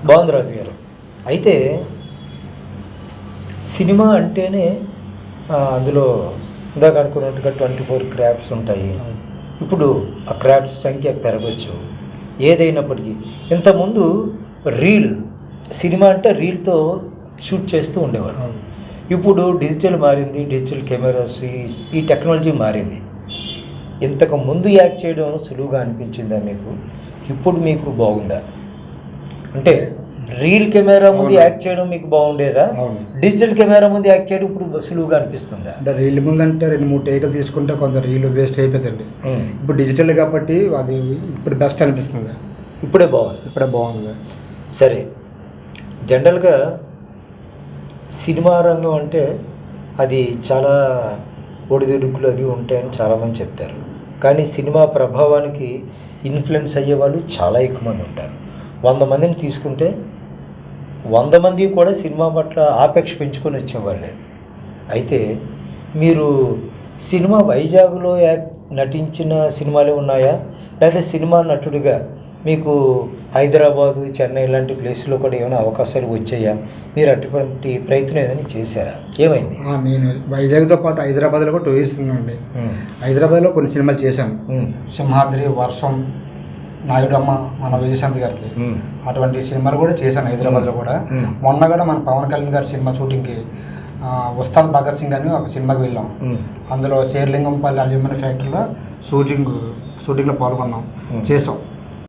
బాగుంది రాజు గారు. అయితే సినిమా అంటేనే అందులో ఇందాక అనుకున్నట్టుగా 24 క్రాఫ్ట్స్ ఉంటాయి. ఇప్పుడు ఆ క్రాఫ్ట్స్ సంఖ్య పెరగచ్చు. ఏదైనప్పటికీ ఇంతకుముందు రీల్ సినిమా అంటే రీల్తో షూట్ చేస్తూ ఉండేవారు. ఇప్పుడు డిజిటల్ మారింది, డిజిటల్ కెమెరాస్, ఈ టెక్నాలజీ మారింది. ఇంతకు ముందు యాక్ట్ చేయడం సులువుగా అనిపించిందా మీకు? ఇప్పుడు మీకు బాగుందా? అంటే రీల్ కెమెరా ముందు యాక్ట్ చేయడం మీకు బాగుండేదా? డిజిటల్ కెమెరా ముందు యాక్ట్ చేయడం ఇప్పుడు సులువుగా అనిపిస్తుందా? అంటే రీల్ ముందు అంటే 2-3 టేకులు తీసుకుంటే కొంత రీల్ వేస్ట్ అయిపోతుందండి. ఇప్పుడు డిజిటల్ కాబట్టి అది ఇప్పుడు బెస్ట్ అనిపిస్తుంది. ఇప్పుడే బాగుంది. సరే, జనరల్గా సినిమా రంగం అంటే అది చాలా ఒడిదుడుకులు అవి ఉంటాయని చాలామంది చెప్తారు. కానీ సినిమా ప్రభావానికి ఇన్ఫ్లుయెన్స్ అయ్యే వాళ్ళు చాలా ఎక్కువ మంది ఉంటారు. 100 మందిని తీసుకుంటే 100 మంది కూడా సినిమా పట్ల ఆపేక్ష పెంచుకొని వచ్చేవాళ్ళే. అయితే మీరు సినిమా వైజాగ్లో నటించిన సినిమాలే ఉన్నాయా, లేదా సినిమా నటుడిగా మీకు హైదరాబాదు, చెన్నై లాంటి ప్లేస్లో కూడా ఏమైనా అవకాశాలు వచ్చాయా? మీరు అటువంటి ప్రయత్నం ఏదైనా చేశారా? ఏమైంది? నేను వైజాగ్తో పాటు హైదరాబాద్లో కూడా 2 years ఉన్నానండి. హైదరాబాద్లో కొన్ని సినిమాలు చేశాను. సింహాద్రి, వర్షం, నాయుడమ్మ, మన విజయశాంతి గారిది, అటువంటి సినిమాలు కూడా చేశాను హైదరాబాద్లో కూడా. మొన్న కూడా మన పవన్ కళ్యాణ్ గారి సినిమా షూటింగ్కి ఉస్తాద్ భగత్ సింగ్ అని ఒక సినిమాకి వెళ్ళాం. అందులో శేర్లింగంపల్లి అల్యూమినియం ఫ్యాక్టరీలో షూటింగ్లో పాల్గొన్నాం, చేసాం.